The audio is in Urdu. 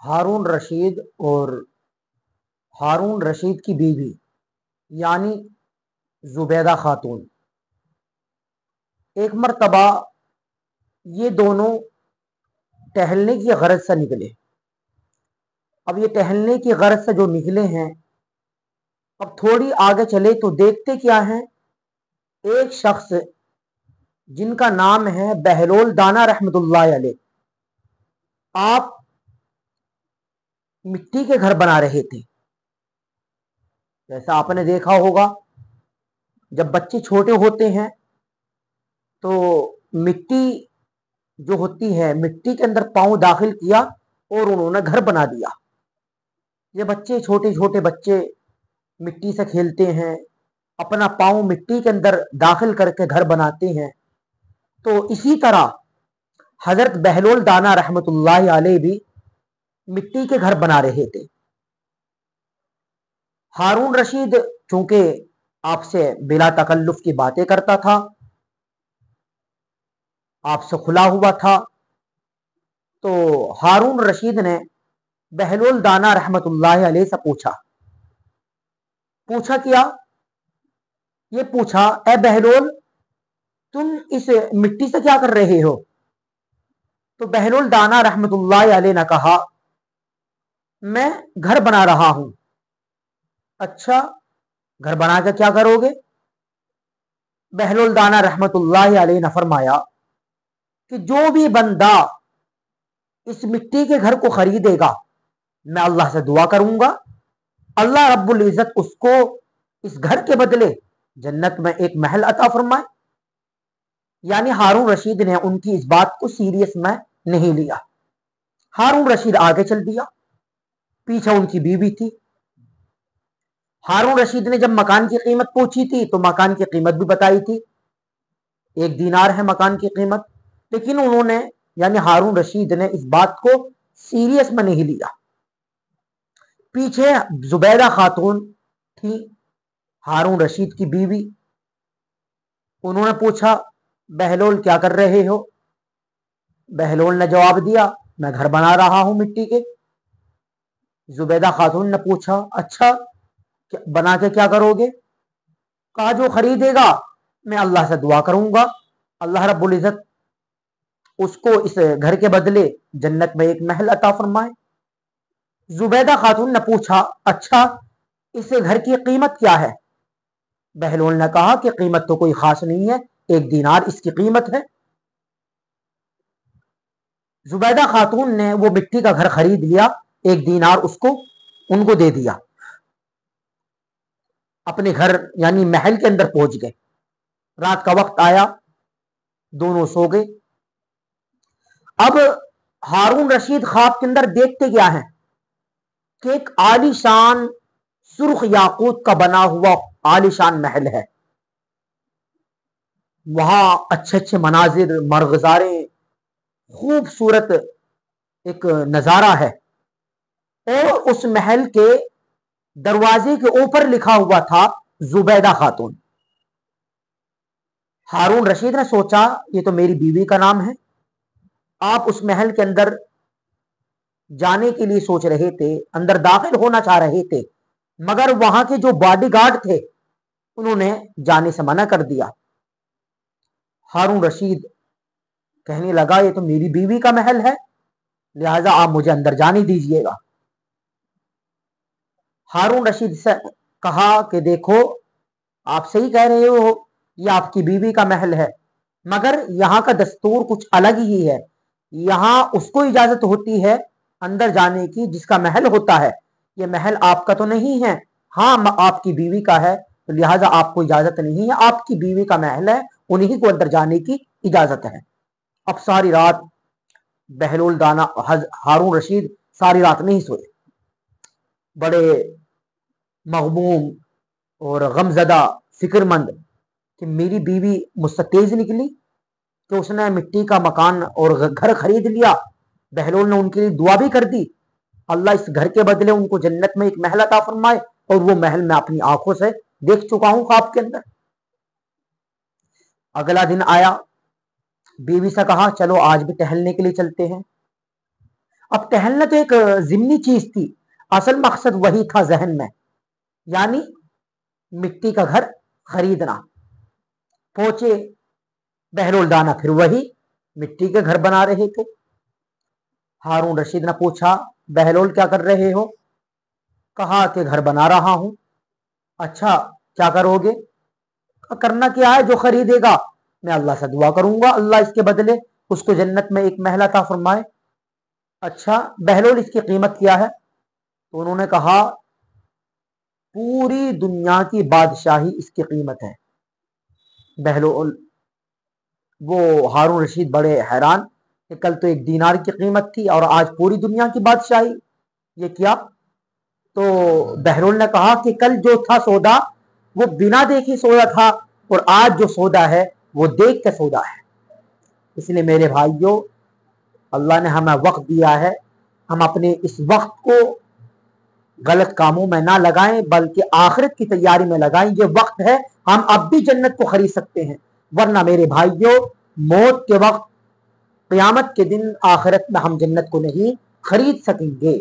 ہارون رشید اور ہارون رشید کی بیوی یعنی زبیدہ خاتون ایک مرتبہ یہ دونوں ٹہلنے کی غرض سے نکلے۔ اب یہ ٹہلنے کی غرض سے جو نکلے ہیں، اب تھوڑی آگے چلے تو دیکھتے کیا ہیں، ایک شخص جن کا نام ہے بہلول دانا رحمت اللہ علیہ، آپ مٹی کے گھر بنا رہے تھے۔ جیسا آپ نے دیکھا ہوگا جب بچے چھوٹے ہوتے ہیں تو مٹی جو ہوتی ہے، مٹی کے اندر پاؤں داخل کیا اور انہوں نے گھر بنا دیا۔ یہ بچے چھوٹے چھوٹے بچے مٹی سے کھیلتے ہیں، اپنا پاؤں مٹی کے اندر داخل کر کے گھر بناتے ہیں۔ تو اسی طرح حضرت بہلول دانا رحمت اللہ علیہ بھی مٹی کے گھر بنا رہے تھے۔ ہارون رشید چونکہ آپ سے بلا تکلف کی باتیں کرتا تھا، آپ سے کھلا ہوا تھا، تو ہارون رشید نے بہلول دانا رحمت اللہ علیہ سے پوچھا کیا؟ یہ پوچھا، اے بہلول تم اس مٹی سے کیا کر رہے ہو؟ تو بہلول دانا رحمت اللہ علیہ نے کہا، میں گھر بنا رہا ہوں۔ اچھا، گھر بنا کے کیا کرو گے؟ بہلول دانا رحمت اللہ علیہ نے فرمایا کہ جو بھی بندہ اس مٹی کے گھر کو خریدے گا، میں اللہ سے دعا کروں گا اللہ رب العزت اس کو اس گھر کے بدلے جنت میں ایک محل عطا فرمائے۔ یعنی ہارون رشید نے ان کی اس بات کو سیریس میں نہیں لیا۔ ہارون رشید آگے چل دیا، پیچھے ان کی بیوی تھی۔ ہارون رشید نے جب مکان کی قیمت پوچھی تھی تو مکان کی قیمت بھی بتائی تھی، 1 دینار ہے مکان کی قیمت، لیکن انہوں نے یعنی ہارون رشید نے اس بات کو سیریس میں نہیں لیا۔ پیچھے زبیدہ خاتون تھی، ہارون رشید کی بیوی، انہوں نے پوچھا، بہلول کیا کر رہے ہو؟ بہلول نے جواب دیا، میں گھر بنا رہا ہوں مٹی کے۔ زبیدہ خاتون نے پوچھا، اچھا بنا کے کیا کرو گے؟ کہا جو خریدے گا میں اللہ سے دعا کروں گا اللہ رب العزت اس کو اس گھر کے بدلے جنت میں ایک محل عطا فرمائے۔ زبیدہ خاتون نے پوچھا، اچھا اس گھر کی قیمت کیا ہے؟ بہلول نے کہا کہ قیمت تو کوئی خاص نہیں ہے، 1 دینار اس کی قیمت ہے۔ زبیدہ خاتون نے وہ مٹی کا گھر خرید لیا، 1 دینار اس کو ان کو دے دیا، اپنے گھر یعنی محل کے اندر پہنچ گئے۔ رات کا وقت آیا، دونوں سو گئے۔ اب ہارون رشید خواب کے اندر دیکھتے کیا ہیں کہ ایک عالی شان سرخ یاقوت کا بنا ہوا عالی شان محل ہے، وہاں اچھے اچھے مناظر، مرغزاریں، خوبصورت ایک نظارہ ہے، اور اس محل کے دروازے کے اوپر لکھا ہوا تھا زبیدہ خاتون۔ ہارون رشید نے سوچا یہ تو میری بیوی کا نام ہے۔ آپ اس محل کے اندر جانے کے لیے سوچ رہے تھے، اندر داخل ہونا چاہ رہے تھے، مگر وہاں کے جو باڈی گارڈ تھے انہوں نے جانے سے منع کر دیا۔ ہارون رشید کہنے لگا یہ تو میری بیوی کا محل ہے، لہذا آپ مجھے اندر جانے دیجئے گا۔ ہارون رشید سے کہا کہ دیکھو آپ صحیح کہہ رہے ہو، یہ آپ کی بیوی کا محل ہے، مگر یہاں کا دستور کچھ الگ ہی ہے۔ یہاں اس کو اجازت ہوتی ہے اندر جانے کی جس کا محل ہوتا ہے، یہ محل آپ کا تو نہیں ہے، ہاں آپ کی بیوی کا ہے، تو لہٰذا آپ کو اجازت نہیں ہے، آپ کی بیوی کا محل ہے، انہی کو اندر جانے کی اجازت ہے۔ اب ساری رات بہلول دانا ہارون رشید ساری رات نہیں سوئے، بڑے مغموم اور غمزدہ، فکر مند کہ میری بیوی مجھ سے تیز نکلی کہ اس نے مٹی کا مکان اور گھر خرید لیا، بہلول نے ان کے لیے دعا بھی کر دی، اللہ اس گھر کے بدلے ان کو جنت میں ایک محل عطا فرمائے، اور وہ محل میں اپنی آنکھوں سے دیکھ چکا ہوں خواب کے اندر۔ اگلا دن آیا، بیوی سے کہا چلو آج بھی ٹہلنے کے لیے چلتے ہیں۔ اب ٹہلنا تو ایک ضمنی چیز تھی، اصل مقصد وہی تھا ذہن میں، یعنی مٹی کا گھر خریدنا۔ پہنچے بہلول دانا پھر وہی مٹی کے گھر بنا رہے تھے۔ ہارون رشید نے پوچھا بہلول کیا کر رہے ہو؟ کہا کہ گھر بنا رہا ہوں۔ اچھا کیا کرو گے؟ کرنا کیا ہے، جو خریدے گا میں اللہ سے دعا کروں گا اللہ اس کے بدلے اس کو جنت میں ایک محل عطا فرمائے۔ اچھا بہلول اس کی قیمت کیا ہے؟ تو انہوں نے کہا پوری دنیا کی بادشاہی اس کی قیمت ہے۔ بہلول وہ ہارون رشید بڑے حیران کہ کل تو ایک دینار کی قیمت تھی اور آج پوری دنیا کی بادشاہی، یہ کیا؟ تو بہلول نے کہا کہ کل جو تھا سودا وہ بنا دیکھے سودا تھا، اور آج جو سودا ہے وہ دیکھ کے سودا ہے۔ اس لیے میرے بھائیوں، اللہ نے ہمیں وقت دیا ہے، ہم اپنے اس وقت کو غلط کاموں میں نہ لگائیں بلکہ آخرت کی تیاری میں لگائیں۔ یہ وقت ہے، ہم اب بھی جنت کو خرید سکتے ہیں، ورنہ میرے بھائیوں موت کے وقت، قیامت کے دن، آخرت میں ہم جنت کو نہیں خرید سکیں گے۔